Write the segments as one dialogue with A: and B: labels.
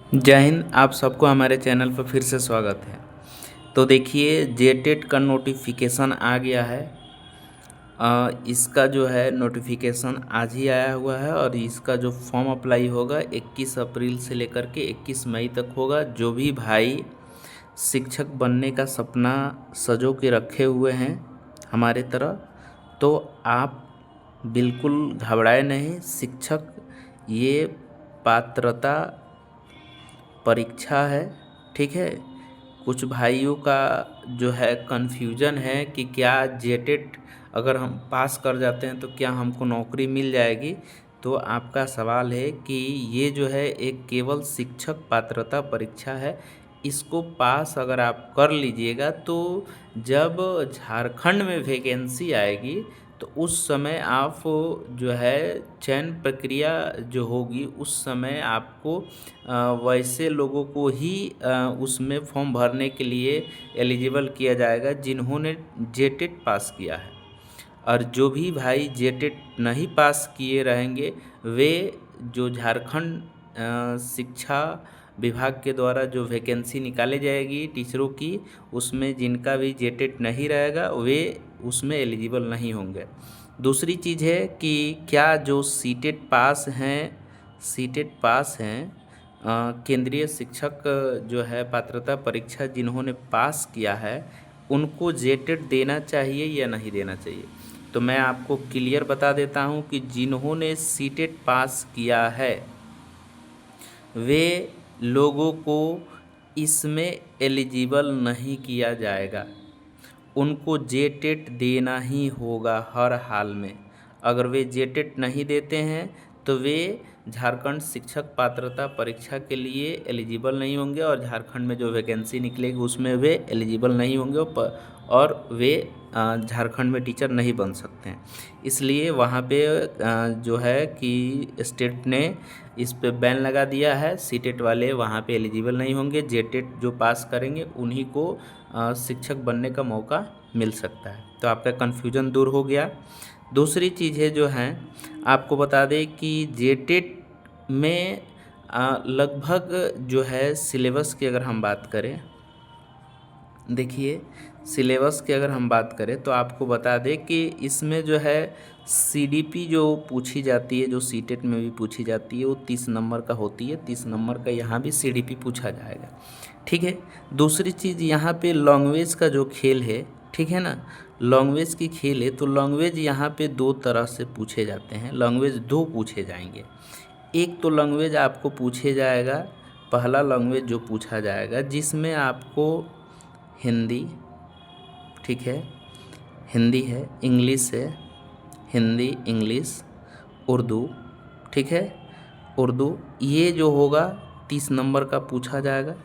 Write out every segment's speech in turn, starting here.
A: जय हिंद। आप सबको हमारे चैनल पर फिर से स्वागत है। तो देखिए जेटेट का नोटिफिकेशन आ गया है। इसका जो है नोटिफिकेशन आज ही आया हुआ है और इसका जो फॉर्म अप्लाई होगा 21 अप्रैल से लेकर के 21 मई तक होगा। जो भी भाई शिक्षक बनने का सपना सजो के रखे हुए हैं हमारे तरह, तो आप बिल्कुल घबराए नहीं। शिक्षक ये पात्रता परीक्षा है, ठीक है। कुछ भाइयों का जो है कन्फ्यूजन है कि क्या जेटेट अगर हम पास कर जाते हैं तो क्या हमको नौकरी मिल जाएगी। तो आपका सवाल है कि ये जो है एक केवल शिक्षक पात्रता परीक्षा है। इसको पास अगर आप कर लीजिएगा तो जब झारखंड में वैकेंसी आएगी तो उस समय आप जो है चयन प्रक्रिया जो होगी उस समय आपको वैसे लोगों को ही उसमें फॉर्म भरने के लिए एलिजिबल किया जाएगा जिन्होंने जेटेट पास किया है। और जो भी भाई जेटेट नहीं पास किए रहेंगे वे जो झारखंड शिक्षा विभाग के द्वारा जो वैकेंसी निकाली जाएगी टीचरों की, उसमें जिनका भी जेटेट नहीं रहेगा वे उसमें एलिजिबल नहीं होंगे। दूसरी चीज़ है कि क्या जो सीटेट पास हैं केंद्रीय शिक्षक जो है पात्रता परीक्षा जिन्होंने पास किया है उनको जेटेट देना चाहिए या नहीं देना चाहिए। तो मैं आपको क्लियर बता देता हूं कि जिन्होंने सीटेट पास किया है वे लोगों को इसमें एलिजिबल नहीं किया जाएगा। उनको जेटेट देना ही होगा हर हाल में। अगर वे जेटेट नहीं देते हैं तो वे झारखंड शिक्षक पात्रता परीक्षा के लिए एलिजिबल नहीं होंगे और झारखंड में जो वैकेंसी निकलेगी उसमें वे एलिजिबल नहीं होंगे और वे झारखंड में टीचर नहीं बन सकते हैं। इसलिए वहाँ पे जो है कि स्टेट ने इस पे बैन लगा दिया है। सीटेट वाले वहाँ पे एलिजिबल नहीं होंगे। जेटेट जो पास करेंगे उन्हीं को शिक्षक बनने का मौका मिल सकता है। तो आपका कन्फ्यूजन दूर हो गया। दूसरी चीज़ें जो हैं आपको बता दें कि जेटेट में लगभग जो है सिलेबस की अगर हम बात करें, देखिए सिलेबस की अगर हम बात करें तो आपको बता दें कि इसमें जो है सीडीपी जो पूछी जाती है, जो सीटेट में भी पूछी जाती है, वो 30 नंबर का होती है। 30 नंबर का यहाँ भी सीडीपी पूछा जाएगा, ठीक है। दूसरी चीज़ यहाँ पे लैंग्वेज का जो खेल है, ठीक है ना, लैंग्वेज की खेल है। तो लैंग्वेज यहाँ पे दो तरह से पूछे जाते हैं। लैंग्वेज दो पूछे जाएंगे। एक तो लैंग्वेज आपको पूछे जाएगा, पहला लैंग्वेज जो पूछा जाएगा जिसमें आपको हिंदी, ठीक है, हिंदी है, इंग्लिश है, हिंदी इंग्लिश, उर्दू, ठीक है, उर्दू, ये जो होगा 30 नंबर का पूछा जाएगा।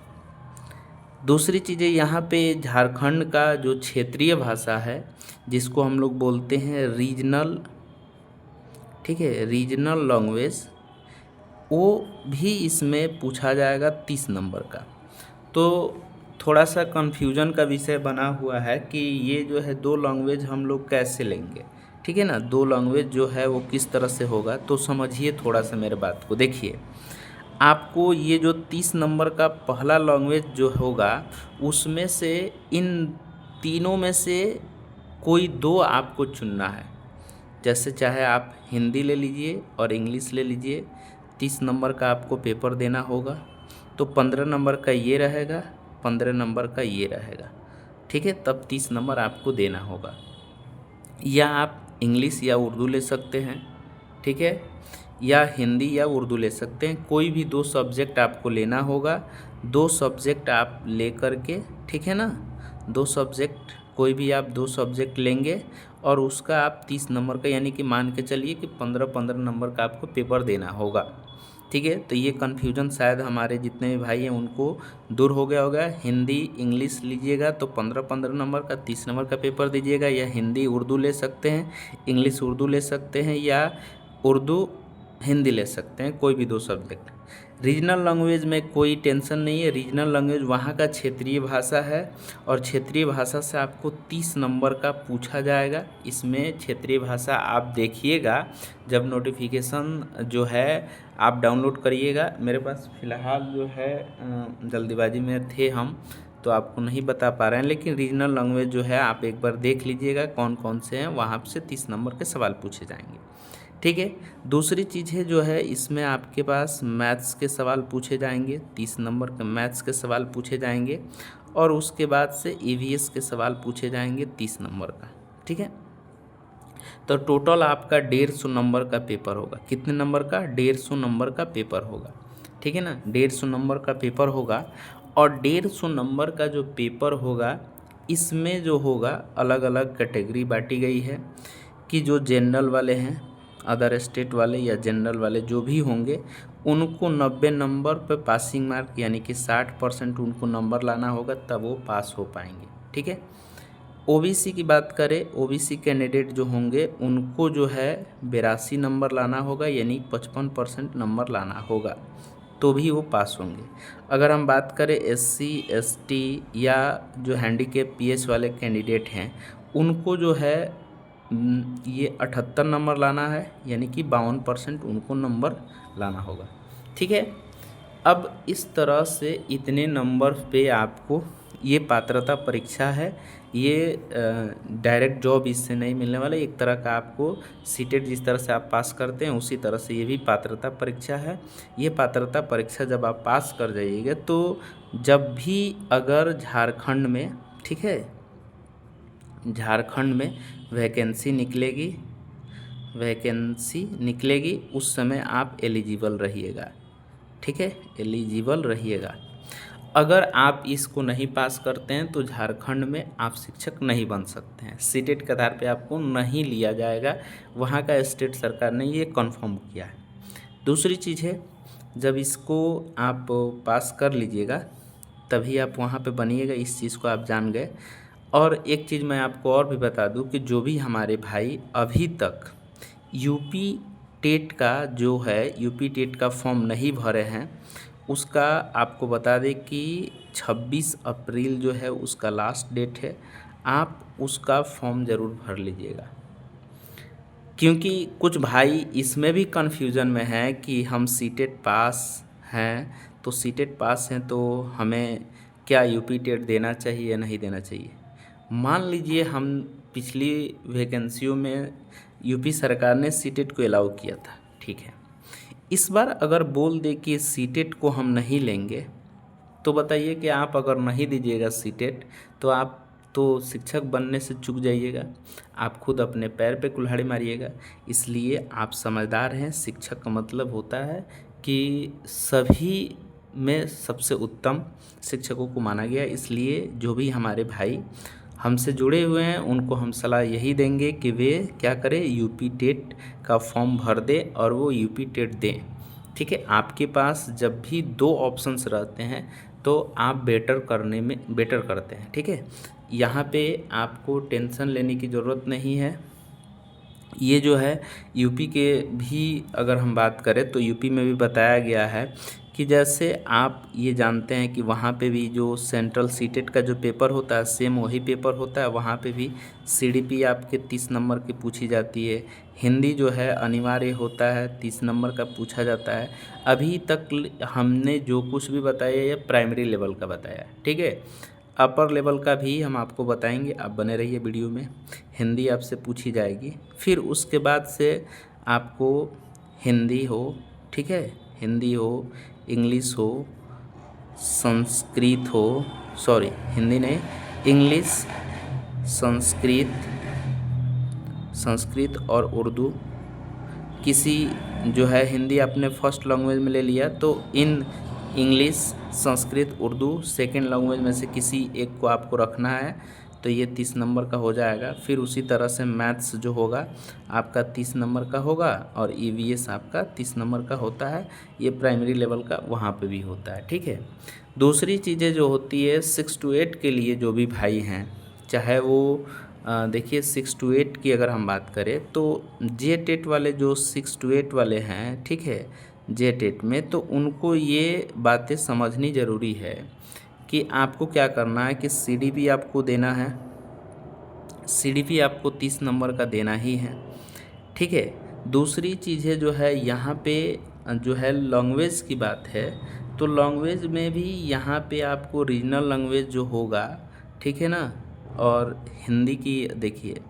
A: दूसरी चीज़ें यहाँ पे झारखंड का जो क्षेत्रीय भाषा है जिसको हम लोग बोलते हैं रीजनल, ठीक है, रीजनल लैंग्वेज, वो भी इसमें पूछा जाएगा 30 नंबर का। तो थोड़ा सा कन्फ्यूजन का विषय बना हुआ है कि ये जो है दो लैंग्वेज हम लोग कैसे लेंगे, ठीक है ना। दो लैंग्वेज जो है वो किस तरह से होगा, तो समझिए थोड़ा सा मेरे बात को। देखिए आपको ये जो 30 नंबर का पहला लैंग्वेज जो होगा उसमें से इन तीनों में से कोई दो आपको चुनना है। जैसे चाहे आप हिंदी ले लीजिए और इंग्लिश ले लीजिए। 30 नंबर का आपको पेपर देना होगा तो 15 नंबर का ये रहेगा, 15 नंबर का ये रहेगा, ठीक है। तब 30 नंबर आपको देना होगा। या आप इंग्लिश या उर्दू ले सकते हैं, ठीक है, या हिंदी या उर्दू ले सकते हैं। कोई भी दो सब्जेक्ट आपको लेना होगा। दो सब्जेक्ट आप ले कर के, ठीक है ना, दो सब्जेक्ट, कोई भी आप दो सब्जेक्ट लेंगे और उसका आप 30 नंबर का, यानी कि मान के चलिए कि 15-15 नंबर का आपको पेपर देना होगा, ठीक है। तो ये कन्फ्यूजन शायद हमारे जितने भी भाई हैं उनको दूर हो गया होगा। हिंदी इंग्लिश लीजिएगा तो 15-15 नंबर का 30 नंबर का पेपर दीजिएगा, या हिंदी उर्दू ले सकते हैं, इंग्लिश उर्दू ले सकते हैं, या उर्दू हिंदी ले सकते हैं, कोई भी दो सब्जेक्ट। रीजनल लैंग्वेज में कोई टेंशन नहीं है। रीजनल लैंग्वेज वहाँ का क्षेत्रीय भाषा है और क्षेत्रीय भाषा से आपको 30 नंबर का पूछा जाएगा। इसमें क्षेत्रीय भाषा आप देखिएगा जब नोटिफिकेशन जो है आप डाउनलोड करिएगा। मेरे पास फ़िलहाल जो है जल्दीबाजी में थे हम, तो आपको नहीं बता पा रहे हैं, लेकिन रीजनल लैंग्वेज जो है आप एक बार देख लीजिएगा कौन कौन से हैं, वहाँ से 30 नंबर के सवाल पूछे जाएंगे। ठीक है। दूसरी चीज़ है जो है इसमें आपके पास मैथ्स के सवाल पूछे जाएंगे, 30 नंबर के मैथ्स के सवाल पूछे जाएंगे और उसके बाद से ईवीएस के सवाल पूछे जाएंगे 30 नंबर का। ठीक है। तो टोटल आपका 150 नंबर का पेपर होगा। कितने नंबर का? 150 नंबर का पेपर होगा। ठीक है ना, 150 नंबर का पेपर होगा। और 150 नंबर का जो पेपर होगा इसमें जो होगा अलग अलग कैटेगरी बांटी गई है कि जो जनरल वाले हैं, अदर स्टेट वाले या जनरल वाले जो भी होंगे, उनको 90 नंबर पे पासिंग मार्क यानी कि 60% उनको नंबर लाना होगा, तब वो पास हो पाएंगे। ठीक है। ओबीसी की बात करें, ओबीसी कैंडिडेट जो होंगे उनको जो है 82 नंबर लाना होगा, यानी 55% नंबर लाना होगा, तो भी वो पास होंगे। अगर हम बात करें एससी एसटी या जो हैंडीकैप पीएच वाले कैंडिडेट हैं, उनको जो है ये 78 नंबर लाना है, यानी कि 52% उनको नंबर लाना होगा। ठीक है। अब इस तरह से इतने नंबर पे आपको ये पात्रता परीक्षा है, ये डायरेक्ट जॉब इससे नहीं मिलने वाला। एक तरह का आपको सीटेट जिस तरह से आप पास करते हैं उसी तरह से ये भी पात्रता परीक्षा है। ये पात्रता परीक्षा जब आप पास कर जाइएगा तो जब भी अगर झारखंड में, ठीक है, झारखंड में वैकेंसी निकलेगी उस समय आप एलिजिबल रहिएगा। ठीक है, एलिजिबल रहिएगा। अगर आप इसको नहीं पास करते हैं तो झारखंड में आप शिक्षक नहीं बन सकते हैं, सीटेट के आधार पे आपको नहीं लिया जाएगा। वहाँ का स्टेट सरकार ने ये कन्फर्म किया है। दूसरी चीज़ है, जब इसको आप पास कर लीजिएगा तभी आप वहाँ पे बनिएगा, इस चीज़ को आप जान गए। और एक चीज़ मैं आपको और भी बता दूं कि जो भी हमारे भाई अभी तक यूपी टेट का फॉर्म नहीं भरे हैं, उसका आपको बता दें कि 26 अप्रैल जो है उसका लास्ट डेट है। आप उसका फॉर्म ज़रूर भर लीजिएगा, क्योंकि कुछ भाई इसमें भी कन्फ्यूज़न में है कि हम सीटेट पास हैं, तो सीटेट पास हैं तो हमें क्या यूपी टेट देना चाहिए या नहीं देना चाहिए। मान लीजिए हम पिछली वैकेंसियों में यूपी सरकार ने सीटेट को अलाउ किया था, ठीक है। इस बार अगर बोल दे कि सीटेट को हम नहीं लेंगे, तो बताइए कि आप अगर नहीं दीजिएगा सीटेट तो आप तो शिक्षक बनने से चूक जाइएगा, आप खुद अपने पैर पे कुल्हाड़ी मारिएगा। इसलिए आप समझदार हैं, शिक्षक का मतलब होता है कि सभी में सबसे उत्तम शिक्षकों को माना गया। इसलिए जो भी हमारे भाई हमसे जुड़े हुए हैं उनको हम सलाह यही देंगे कि वे क्या करें, यूपी टेट का फॉर्म भर दें और वो यूपी टेट दें। ठीक है। आपके पास जब भी 2 ऑप्शंस रहते हैं तो आप बेटर करते हैं। ठीक है। यहाँ पे आपको टेंशन लेने की ज़रूरत नहीं है। ये जो है यूपी के भी अगर हम बात करें तो यूपी में भी बताया गया है कि जैसे आप ये जानते हैं कि वहाँ पे भी जो सेंट्रल सीटेट का जो पेपर होता है सेम वही पेपर होता है। वहाँ पे भी सीडीपी आपके 30 नंबर की पूछी जाती है। हिंदी जो है अनिवार्य होता है, 30 नंबर का पूछा जाता है। अभी तक हमने जो कुछ भी बताया ये प्राइमरी लेवल का बताया है। ठीक है। अपर लेवल का भी हम आपको बताएंगे, आप बने रहिए वीडियो में। हिंदी आपसे पूछी जाएगी, फिर उसके बाद से आपको हिंदी हो, ठीक है, हिंदी हो, इंग्लिश हो, संस्कृत हो, सॉरी हिंदी नहीं, इंग्लिश, संस्कृत और उर्दू। किसी जो है हिंदी आपने फर्स्ट लैंग्वेज में ले लिया तो in English, Sanskrit, Urdu second language में से किसी एक को आपको रखना है, तो ये 30 नंबर का हो जाएगा। फिर उसी तरह से मैथ्स जो होगा आपका 30 नंबर का होगा और ईवीएस आपका 30 नंबर का होता है। ये प्राइमरी लेवल का वहाँ पे भी होता है। ठीक है। दूसरी चीज़ें जो होती है 6 to 8 के लिए जो भी भाई हैं, चाहे वो देखिए 6 to 8 की अगर हम बात करें तो जे टेट वाले जो 6 to 8 वाले हैं, ठीक है, जेटेट में, तो उनको ये बातें समझनी ज़रूरी है कि आपको क्या करना है कि सीडीपी आपको देना है, सीडीपी आपको 30 नंबर का देना ही है, ठीक है। दूसरी चीज़ जो है यहाँ पे जो है लैंग्वेज की बात है, तो लैंग्वेज में भी यहाँ पे आपको रीजनल लैंग्वेज जो होगा, ठीक है ना, और हिंदी की देखिए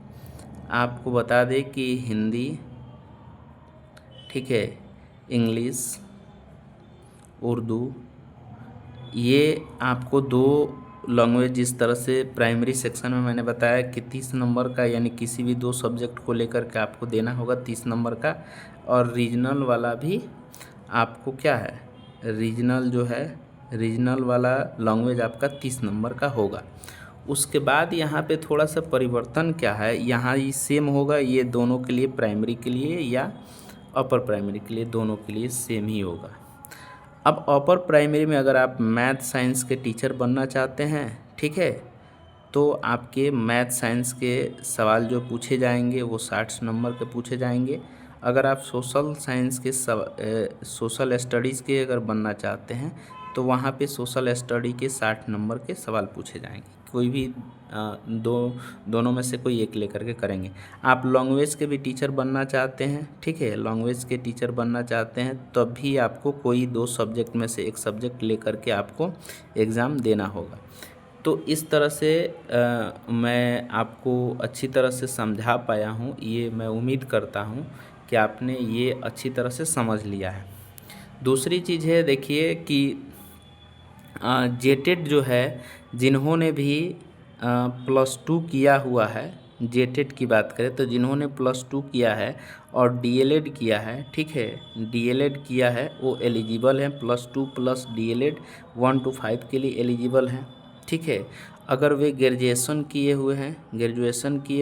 A: आपको बता दें कि हिंदी, ठीक है, इंग्लिश, उर्दू, ये आपको 2 लैंग्वेज जिस तरह से प्राइमरी सेक्शन में मैंने बताया कि 30 नंबर का, यानी किसी भी 2 सब्जेक्ट को लेकर के आपको देना होगा 30 नंबर का, और रीजनल वाला भी आपको क्या है, रीजनल जो है, रीजनल वाला लैंग्वेज आपका 30 नंबर का होगा। उसके बाद यहाँ पे थोड़ा सा परिवर्तन क्या है, यहाँ ये सेम होगा, ये दोनों के लिए, प्राइमरी के लिए या अपर प्राइमरी के लिए, दोनों के लिए सेम ही होगा। अब अपर प्राइमरी में अगर आप मैथ साइंस के टीचर बनना चाहते हैं, ठीक है, तो आपके मैथ साइंस के सवाल जो पूछे जाएंगे वो 60 नंबर के पूछे जाएंगे। अगर आप सोशल साइंस के सोशल स्टडीज़ के अगर बनना चाहते हैं तो वहाँ पे सोशल स्टडी के 60 नंबर के सवाल पूछे जाएंगे, कोई भी दोनों में से कोई एक लेकर के करेंगे। आप लैंग्वेज के भी टीचर बनना चाहते हैं, ठीक है, लैंग्वेज के टीचर बनना चाहते हैं तब भी आपको कोई 2 सब्जेक्ट में से एक सब्जेक्ट लेकर के आपको एग्ज़ाम देना होगा। तो इस तरह से मैं आपको अच्छी तरह से समझा पाया हूँ, ये मैं उम्मीद करता हूँ कि आपने ये अच्छी तरह से समझ लिया है। दूसरी चीज़ है, देखिए कि जेटेट जो है, जिन्होंने भी +2 किया हुआ है, जेटेट की बात करें तो जिन्होंने +2 किया है और डीएलएड किया है, ठीक है, डीएलएड किया है, वो एलिजिबल हैं, +2 प्लस डीएलएड 1 to 5 के लिए एलिजिबल हैं, ठीक है। अगर वे ग्रेजुएशन किए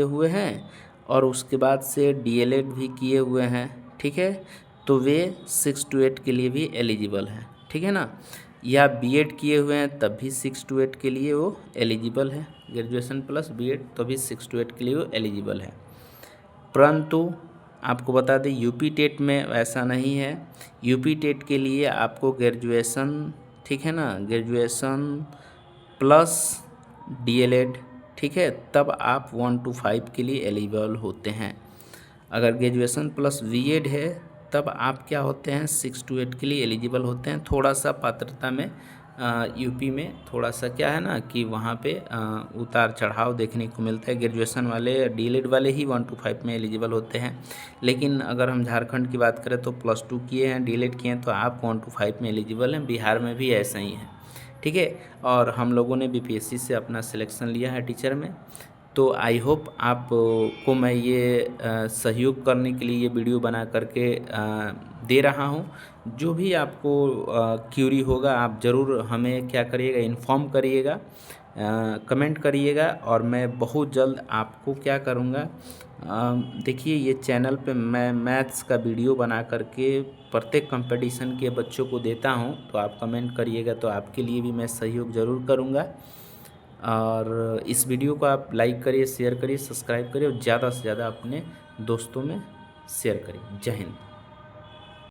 A: हुए हैं और उसके बाद से डीएलएड भी किए हुए हैं, ठीक है, तो वे 6 to 8 के लिए भी एलिजिबल हैं, ठीक है ना, या बीएड किए हुए हैं तब भी 6 to 8 के लिए वो एलिजिबल है, ग्रेजुएशन प्लस बीएड तो भी 6 to 8 के लिए वो एलिजिबल है। परंतु आपको बता दें यूपी टेट में ऐसा नहीं है, यूपी टेट के लिए आपको ग्रेजुएशन, ठीक है ना, ग्रेजुएशन प्लस डीएलएड, ठीक है, तब आप 1 to 5 के लिए एलिजिबल होते हैं। अगर ग्रेजुएशन प्लस बीएड है तब आप क्या होते हैं, 6 to 8 के लिए एलिजिबल होते हैं। थोड़ा सा पात्रता में यूपी में थोड़ा सा क्या है ना कि वहाँ पे उतार चढ़ाव देखने को मिलता है। ग्रेजुएशन वाले, डीएलएड वाले ही 1 to 5 में एलिजिबल होते हैं, लेकिन अगर हम झारखंड की बात करें तो +2 किए हैं, डीएलएड किए हैं तो आप 1 to 5 में एलिजिबल हैं। बिहार में भी ऐसा ही है, ठीक है। और हम लोगों ने बीपीएससी से अपना सिलेक्शन लिया है टीचर में, तो आई होप आप को मैं ये सहयोग करने के लिए ये वीडियो बना करके दे रहा हूँ। जो भी आपको क्यूरी होगा आप ज़रूर हमें क्या करिएगा, इन्फॉर्म करिएगा, कमेंट करिएगा, और मैं बहुत जल्द आपको क्या करूँगा, देखिए ये चैनल पे मैं मैथ्स का वीडियो बना करके प्रत्येक कंपटीशन के बच्चों को देता हूँ, तो आप कमेंट करिएगा तो आपके लिए भी मैं सहयोग ज़रूर करूँगा। और इस वीडियो को आप लाइक करिए, शेयर करिए, सब्सक्राइब करिए और ज़्यादा से ज़्यादा अपने दोस्तों में शेयर करिए। जय हिंद।